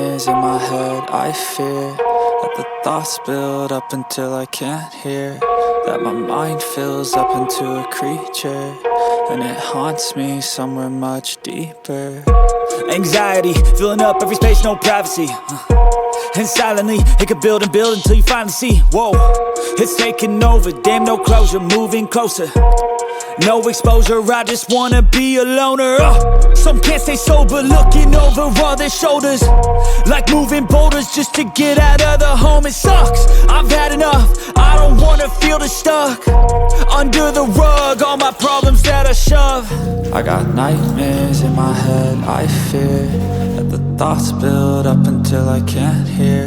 nightmares in my head, I fear that the thoughts build up until I can't hear, that my mind fills up into a creature, and it haunts me somewhere much deeper. Anxiety, filling up every space, no privacy. And silently, it could build and build until you finally see, whoa, it's taking over, damn, no closure, moving closer. No exposure, I just wanna be a loner. Some can't stay sober, looking over all their shoulders, like moving boulders just to get out of the home. It sucks, I've had enough, I don't wanna feel the stuck under the rug, all my problems that I shove. I got nightmares in my head, I fear that the thoughts build up until I can't hear,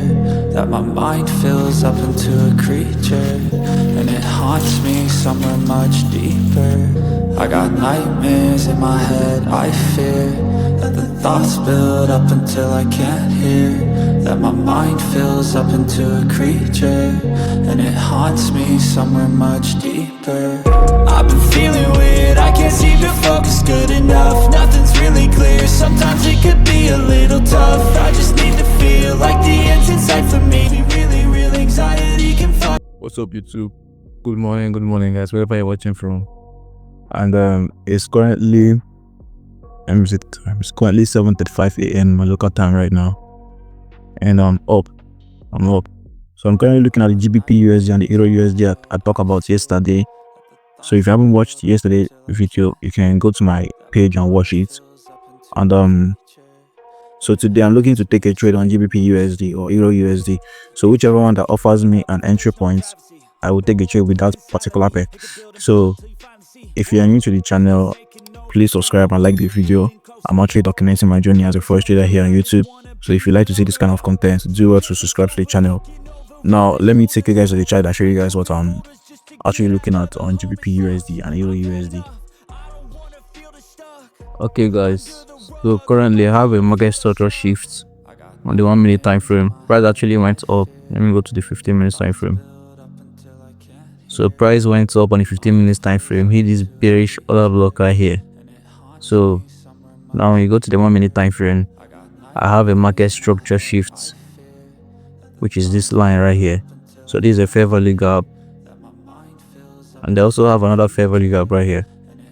that my mind fills up into a creature, and it haunts me somewhere much deeper. I got nightmares in my head, I fear that the thoughts build up until I can't hear, that my mind fills up into a creature, and it haunts me somewhere much deeper. I've been feeling weird, I can't seem to focus good enough, nothing's really clear, sometimes it could be a little tough. I just need to feel like the end's in sight for me. Really, real anxiety can find. What's up, YouTube? Good morning guys, wherever you're watching from. And it's currently it's currently 7:35 a.m. my local time right now, and I'm up. So I'm currently looking at the GBP USD and the Euro USD I talked about yesterday. So if you haven't watched yesterday's video, you can go to my page and watch it. And so today I'm looking to take a trade on GBP USD or Euro USD. So whichever one that offers me an entry point, I will take a trade with that particular pair. So if you are new to the channel, please subscribe and like the video. I'm actually documenting my journey as a forex trader here on YouTube. So if you like to see this kind of content, do well to subscribe to the channel. Now let me take you guys to the chart and show you guys what I'm actually looking at on GBP USD and Euro USD. Okay guys, so currently I have a market structure shift on the 1 minute time frame. Price actually went up. Let me go to the 15 minutes time frame. So price went up on the 15 minutes time frame, hit this bearish order block right here. So now when you go to the 1 minute time frame, I have a market structure shift, which is this line right here. So this is a fair value gap, and I also have another fair value gap right here.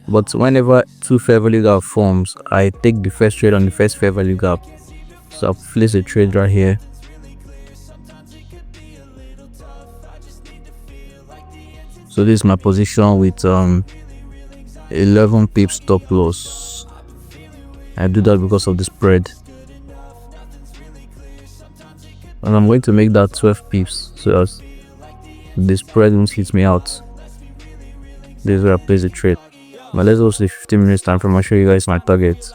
But whenever two fair value gap forms, I take the first trade on the first fair value gap. So I'll place a trade right here. So this is my position with 11 pips stop loss. I do that because of the spread, and I'm going to make that 12 pips so as the spread won't hit me out. This is where I place the trade. But let's go to the 15 minutes time frame. I'll show you guys my target.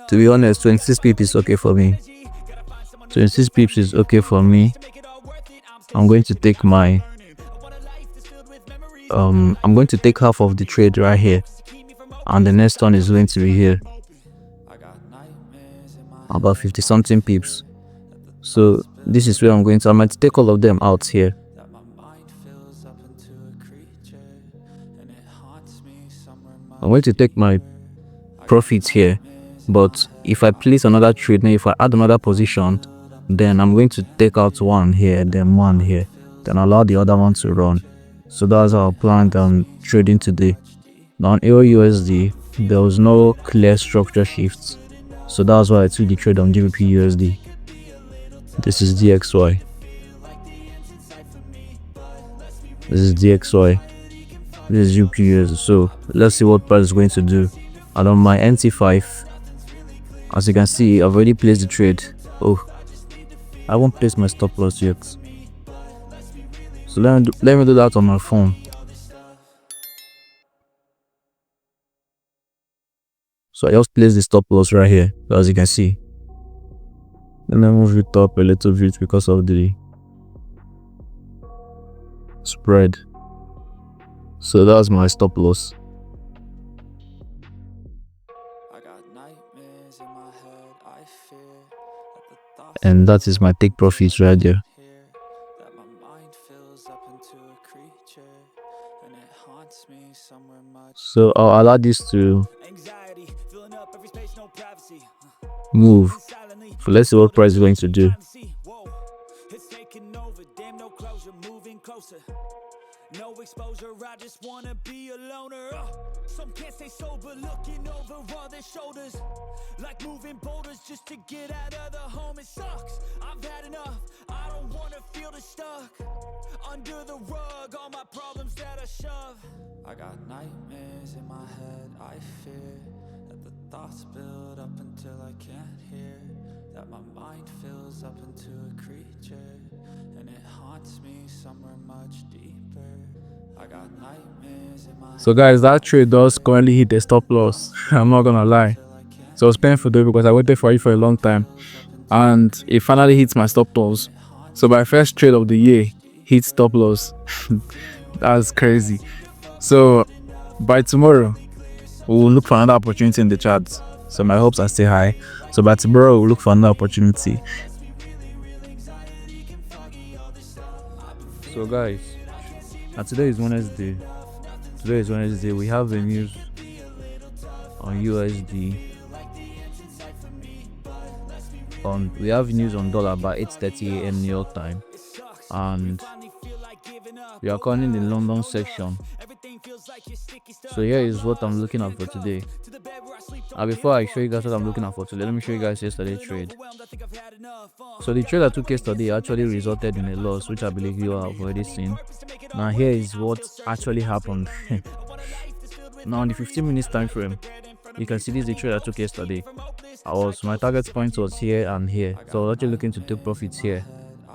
To be honest, 26 pips is okay for me. 26 pips is okay for me. I'm going to take my I'm going to take half of the trade right here, and the next one is going to be here, about 50 something pips. So this is where I might take all of them out here. I'm going to take my profits here, but if I place another trade now, if I add another position, then I'm going to take out one here, then one here, then allow the other one to run. So that's how I planned trading today. Now on Euro USD, there was no clear structure shifts, so that's why I took the trade on GBP USD. This is DXY. This is DXY. This is GBP USD. So let's see what price is going to do. And on my NT5, as you can see, I've already placed the trade. Oh, I won't place my stop loss yet. So let me do that on my phone. So I just placed the stop loss right here, as you can see. Then I move it up a little bit because of the spread. So that's my stop loss. And that is my take profits right there. So I'll allow this to move. So let's see what price is going to do. No exposure, I just wanna be a loner. Some can't stay sober, looking over all their shoulders, like moving boulders just to get out of the home. It sucks, I've had enough, I don't wanna feel the stuck under the rug, all my problems that I shove. I got nightmares in my head, I fear that the thoughts build up until I can't hear, that my mind fills up into a creature, and it haunts me somewhere much deeper. I got nightmares in my So guys, that trade does currently hit a stop loss. I'm not gonna lie. So it was painful though because I waited for it for a long time, and it finally hits my stop loss. So my first trade of the year hit stop loss. That's crazy. So by tomorrow we'll look for another opportunity in the charts. So my hopes are still high. So by tomorrow we'll look for another opportunity. So guys, and today is Wednesday. We have the news on USD. We have news on dollar by 8:30 a.m. New York time, and we are currently in the London section. So here is what I'm looking at for today. And before I show you guys what I'm looking at for today, let me show you guys yesterday's trade. So the trade I took yesterday actually resulted in a loss, which I believe you have already seen. Now here is what actually happened. Now on the 15 minutes time frame, you can see this is the trade I took yesterday. My target point was here and here, so I was actually looking to take profits here.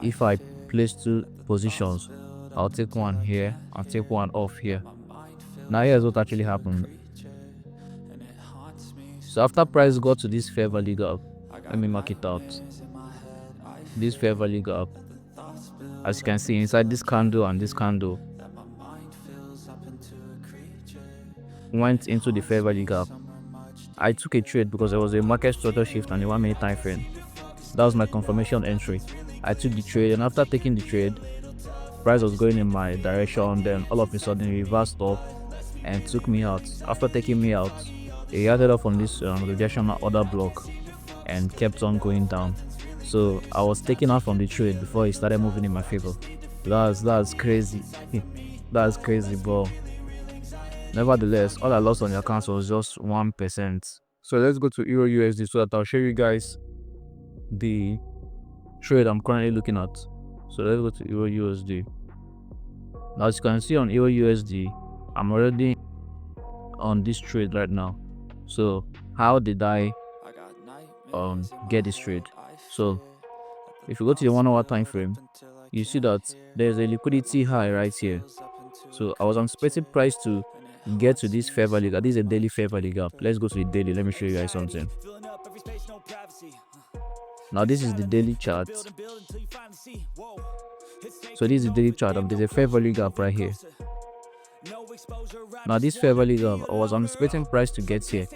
If I place two positions, I'll take one here and take one off here. Now here's what actually happened. So after price got to this fair value gap, let me mark it out. This fair value gap, as you can see inside this candle and this candle, went into the fair value gap. I took a trade because there was a market structure shift on the 1 minute time frame. That was my confirmation entry. I took the trade, and after taking the trade, price was going in my direction. Then all of a sudden it reversed up and took me out. After taking me out, it added up on this rejection order block and kept on going down. So I was taken out from the trade before it started moving in my favor. That's crazy. That's crazy, bro. Nevertheless, all I lost on the account was just 1%. So let's go to Euro USD so that I'll show you guys the trade I'm currently looking at. So let's go to Euro USD. Now as you can see on Euro USD, I'm already on this trade right now. So how did I get this trade? So if you go to the 1 hour time frame, you see that there's a liquidity high right here. So I was anticipating price to get to this fair value gap. This is a daily fair value gap. Let's go to the daily. Let me show you guys something. Now this is the daily chart. So this is the daily chart. There's a fair value gap right here. Now this fair value gap, I was anticipating price to get here,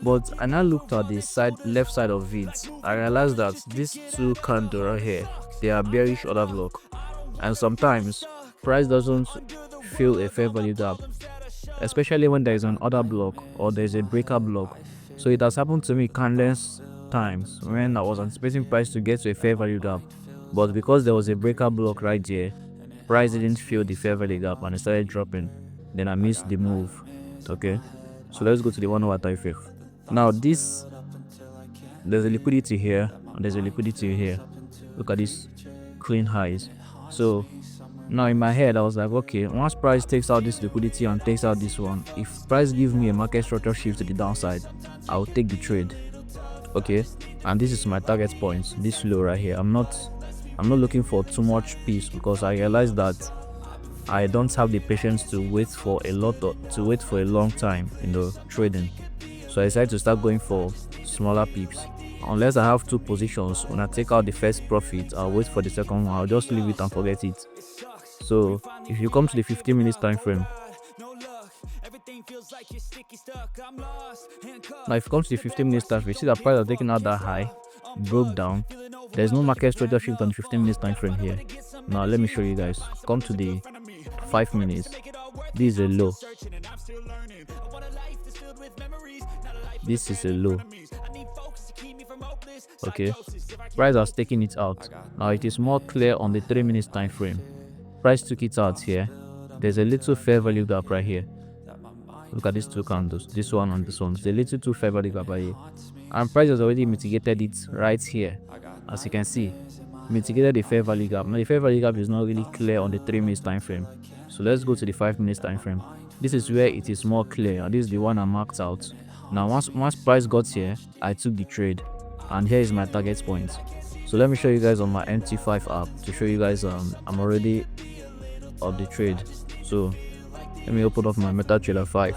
but I now looked at the left side of it. I realized that these two candles right here, they are bearish order block, and sometimes price doesn't fill a fair value gap, especially when there is an order block or there is a breaker block. So it has happened to me countless times when I was anticipating price to get to a fair value gap, but because there was a breaker block right there, price didn't fill the fair value gap and it started dropping. Then I missed the move. Okay, so let's go to the 1 hour time frame. Now there's a liquidity here and there's a liquidity here. Look at these clean highs. So now in my head I was like, okay, once price takes out this liquidity and takes out this one, if price gives me a market structure shift to the downside, I'll take the trade. Okay, and this is my target point, this low right here. I'm not looking for too much peace because I realized that I don't have the patience to wait for a long time in the trading. So I decided to start going for smaller pips. Unless I have two positions, when I take out the first profit, I'll wait for the second one. I'll just leave it and forget it. So if you come to the 15 minutes time frame, now if you come to the 15 minutes time frame, you see that price are taking out that high, broke down. There's no market structure shift on the 15 minutes time frame here. Now let me show you guys. Come to the 5 minutes. This is a low. This is a low. Okay, price has taken it out. Now it is more clear on the 3 minutes time frame. Price took it out here. There's a little fair value gap right here. Look at these two candles, this one and this one. There's a little too fair value gap right here, and price has already mitigated it right here. As you can see, mitigated the fair value gap. Now the fair value gap is not really clear on the 3 minutes time frame. So let's go to the 5 minutes time frame. This is where it is more clear, and this is the one I marked out. Now once price got here, I took the trade, and here is my target point. So let me show you guys on my MT5 app to show you guys I'm already of the trade. So let me open up my MetaTrader 5.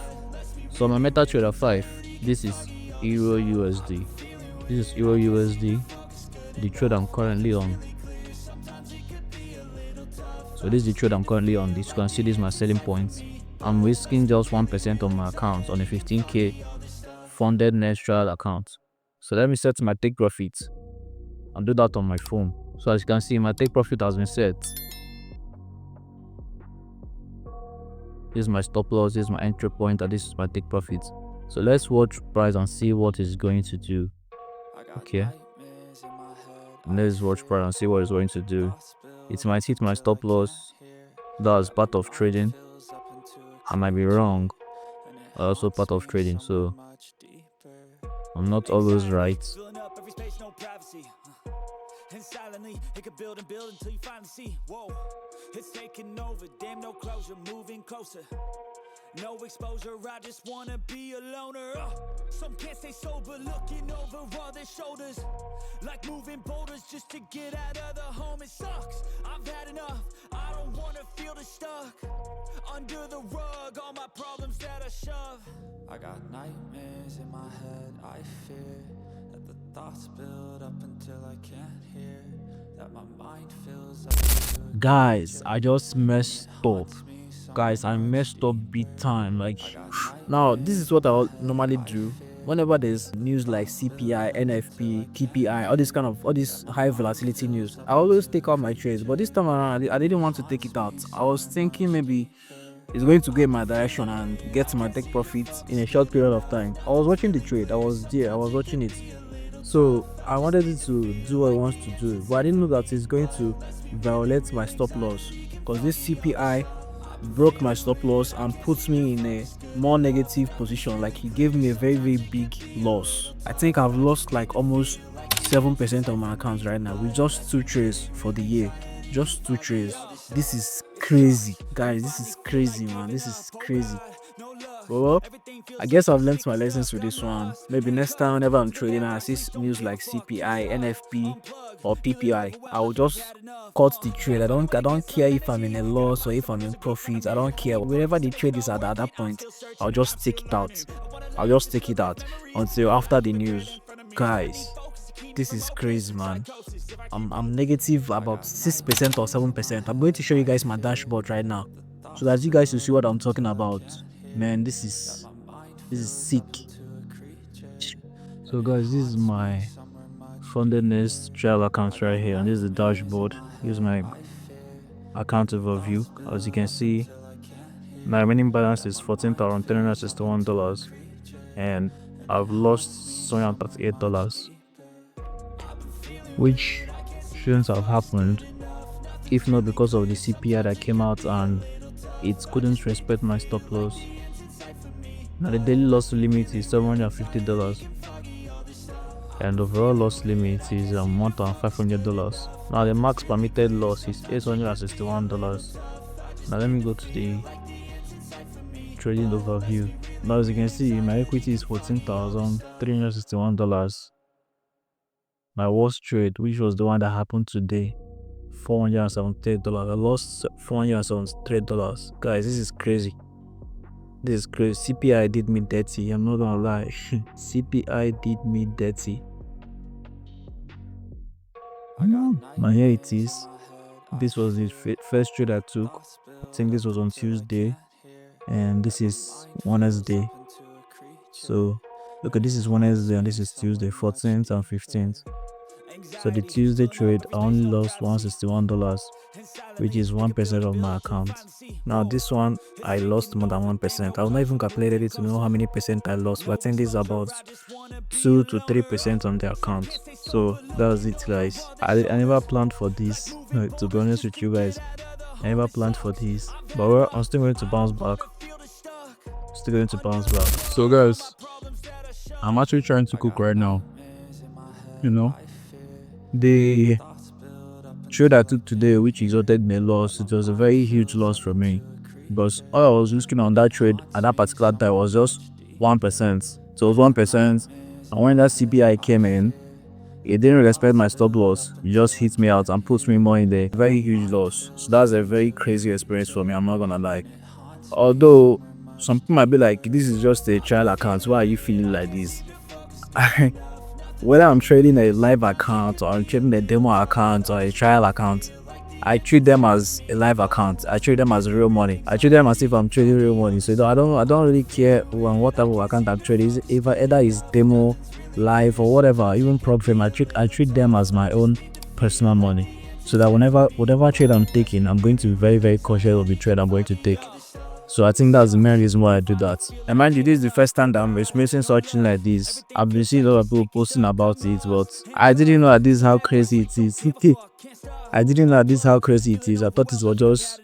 So my MetaTrader 5, this is Euro USD. This is Euro USD, the trade I'm currently on. So this is the trade I'm currently on. This, you can see this is my selling point. I'm risking just 1% on my account on a 15k funded next trial account. So let me set my take profit and do that on my phone. So as you can see, my take profit has been set. This is my stop loss, this is my entry point, and this is my take profit. So let's watch price and see what it's going to do. Okay, let's watch price and see what it's going to do. It might hit my stop loss. That's part of trading. I might be wrong. Also part of trading, so I'm not always right. And silently it could build and build until you finally see, whoa, it's taking over, damn, no closure, moving closer, no exposure, I just wanna be a loner. Some can't stay sober, looking over all their shoulders, like moving boulders just to get out of the home. It sucks, I've had enough, I don't wanna feel the stuck under the rug, all my problems that I shove. I got nightmares in my head, I fear that the thoughts build up until I can't hear, that my mind fills up. Guys, I just messed up. Guys, I messed up big time. Like, now this is what I normally do whenever there's news like CPI, NFP, PPI, all these high volatility news. I always take out my trades, but this time around I didn't want to take it out. I was thinking maybe it's going to go in my direction and get my take profits in a short period of time. I was watching the trade, I was there, I was watching it. So I wanted it to do what it wants to do, but I didn't know that it's going to violate my stop loss, because this CPI broke my stop loss and puts me in a more negative position. Like, he gave me a very, very big loss. I think I've lost like almost 7% of my accounts right now with just 2 trades for the year. Just 2 trades. This is crazy, guys. This is crazy, man. This is crazy. Well, I guess I've learned my lessons with this one. Maybe next time whenever I'm trading and I see news like CPI, NFP or PPI, I will just cut the trade. I don't care if I'm in a loss or if I'm in profit. I don't care. Wherever the trade is at that point, I'll just take it out. I'll just take it out until after the news. Guys, this is crazy, man. I'm negative about 6% or 7%. I'm going to show you guys my dashboard right now, so that you guys will see what I'm talking about. Man, this is sick. So guys, this is my funded next trial account right here, and this is the dashboard. Here's my account overview. As you can see, my remaining balance is $14,361, and I've lost $738, which shouldn't have happened if not because of the CPI that came out and it couldn't respect my stop loss. Now the daily loss limit is $750, and overall loss limit is $1,500. Now the max permitted loss is $861. Now let me go to the trading overview. Now as you can see, my equity is $14,361. My worst trade, which was the one that happened today, $478. I lost $473. Guys, this is crazy. This is crazy. CPI did me dirty. I'm not gonna lie. CPI did me dirty. Now here it is. This was the first trade I took. I think this was on Tuesday, and this is Wednesday. So look at this is Wednesday and this is Tuesday, 14th and 15th. So the Tuesday trade, I only lost $161, which is 1% of my account. Now this one, I lost more than 1%. I've not even calculated it to know how many percent I lost, but I think this is about 2 to 3% on the account. So that's it, guys. I never planned for this. To be honest with you guys, I never planned for this, but I'm still going to bounce back. So guys, I'm actually trying to cook right now. You know, the trade I took today, which resulted in a loss, it was a very huge loss for me, because all I was looking on that trade at that particular time was just 1%. So it was 1%, and when that CPI came in, it didn't respect my stop loss. It just hit me out and put me more in the very huge loss. So that's a very crazy experience for me, I'm not gonna lie. Although some people might be like, this is just a trial account, why are you feeling like this? Whether I'm trading a live account or I'm trading a demo account or a trial account, I treat them as a live account. I treat them as real money. I treat them as if I'm trading real money. So I don't really care on what type of account I'm trading. If either is demo, live, or whatever, even prop frame, I treat them as my own personal money. So that whatever trade I'm taking, I'm going to be very, very cautious of the trade I'm going to take. So I think that's the main reason why I do that. And mind you, this is the first time that I'm experiencing something like this. I've been seeing a lot of people posting about it, but I didn't know that this is how crazy it is. I didn't know that this is how crazy it is. I thought it was just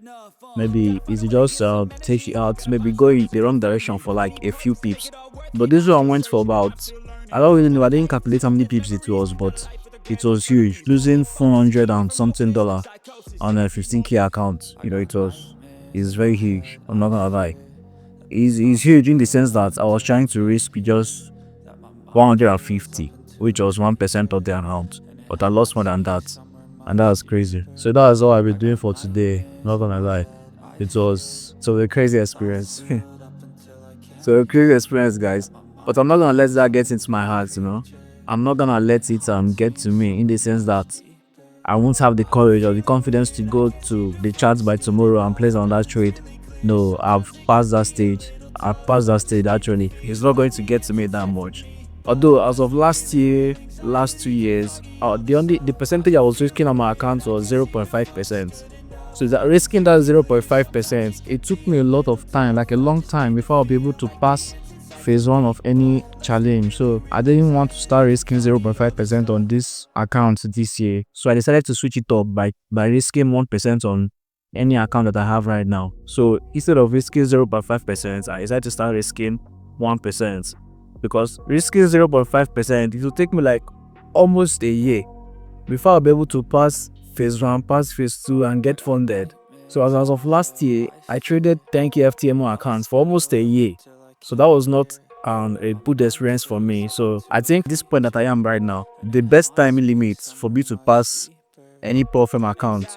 maybe it just take you out, maybe go in the wrong direction for like a few pips. But this one went for about, I don't really know, I didn't calculate how many pips it was, but it was huge. Losing $400 and something on a 15k account, it's very huge. I'm not gonna lie. It's huge in the sense that I was trying to risk just 150, which was 1% of the amount, but I lost more than that, and that was crazy. So that is all I've been doing for today. Not gonna lie, it was a crazy experience. So a crazy experience, guys. But I'm not gonna let that get into my heart. I'm not gonna let it get to me, in the sense that I won't have the courage or the confidence to go to the charts by tomorrow and place on that trade. No, I've passed that stage. Actually. It's not going to get to me that much. Although as of last 2 years, the percentage I was risking on my account was 0.5%. So that risking that 0.5%, it took me a lot of time, like a long time, before I'll be able to pass phase 1 of any challenge. So I didn't want to start risking 0.5% on this account this year. So I decided to switch it up by risking 1% on any account that I have right now. So instead of risking 0.5%, I decided to start risking 1, because risking 0.5%, it will take me like almost a year before I'll be able to pass phase 1, pass phase 2, and get funded. So as of last year, I traded 10k FTMO accounts for almost a year. So that was not a good experience for me. So I think this point that I am right now, the best time limit for me to pass any prop firm account,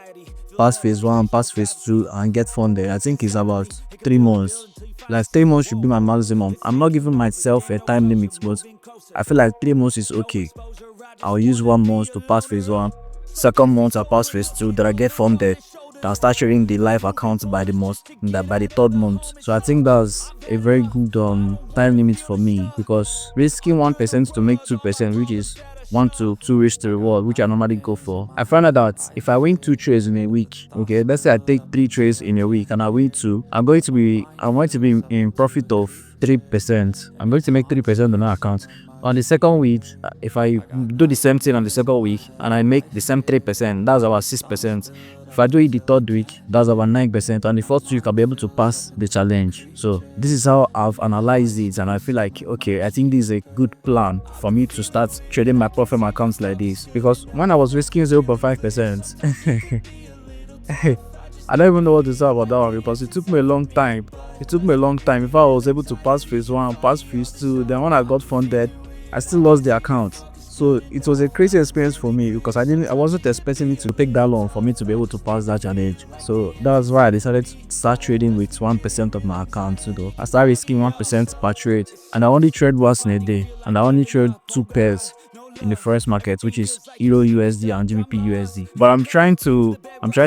pass phase 1, pass phase 2, and get funded, I think is about 3 months. Like 3 months should be my maximum. I'm not giving myself a time limit, but I feel like 3 months is okay. I'll use 1 month to pass phase 1, second month I pass phase 2, then I get funded. I'll start sharing the live account by the 3rd month. So I think that's a very good time limit for me, because risking 1% to make 2%, which is 1 to 2 risk to reward, which I normally go for. I found out that if I win 2 trades in a week, okay, let's say I take 3 trades in a week and I win 2, I'm going to be in profit of 3%. I'm going to make 3% on that account. On the second week, if I do the same thing on the second week and I make the same 3%, that's about 6%. If I do it the 3rd week, that's about 9%. And the 4th week, I'll be able to pass the challenge. So this is how I've analyzed it, and I feel like, okay, I think this is a good plan for me to start trading my prop firm accounts like this. Because when I was risking 0.5%, I don't even know what to say about that one, because it took me a long time. Before I was able to pass phase 1, pass phase 2. Then when I got funded, I still lost the account. So it was a crazy experience for me, because I wasn't expecting it to take that long for me to be able to pass that challenge. So that's why I decided to start trading with 1% of my account. I started risking 1% per trade, and I only trade once in a day, and I only trade 2 pairs in the Forex market, which is Euro USD and GBP USD. But I'm trying to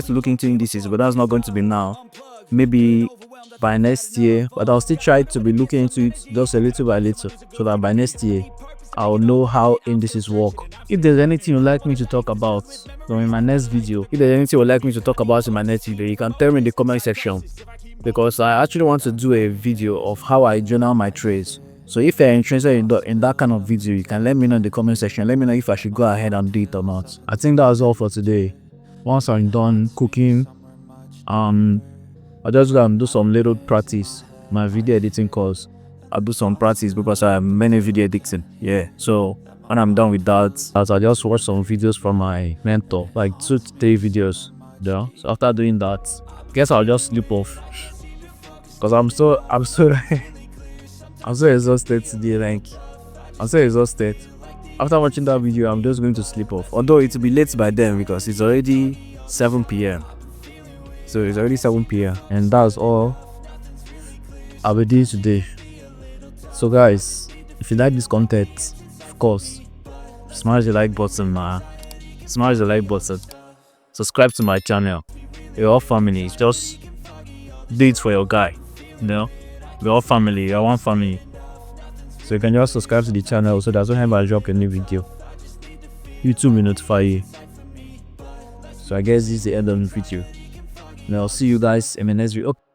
look into indices, but that's not going to be now. Maybe by next year, but I'll still try to be looking into it just a little by little, so that by next year I'll know how indices work. If there's anything you'd like me to talk about in my next video, you can tell me in the comment section, because I actually want to do a video of how I journal my trades. So if you're interested in that kind of video, you can let me know in the comment section. Let me know if I should go ahead and do it or not. I think that was all for today. Once I'm done cooking, I'll just go and do some little practice, my video editing course. I'll do some practice because I have many video editing. Yeah. So when I'm done with that, I'll just watch some videos from my mentor, like 2 to 3 videos. Yeah. So after doing that, I guess I'll just sleep off. Because I'm so I'm so exhausted today. Like, I'm so exhausted. After watching that video, I'm just going to sleep off. Although it will be late by then because it's already 7 p.m. So it's already 7 p.m. And that's all I'll be doing today. So guys, if you like this content, of course, smash the like button, man. Smash the like button. Subscribe to my channel. We're all family. Just do it for your guy. You know, we're all family. We're one family. So you can just subscribe to the channel so that whenever I drop a new video, YouTube will notify you. So I guess this is the end of the video. And I'll see you guys in the next video. Okay.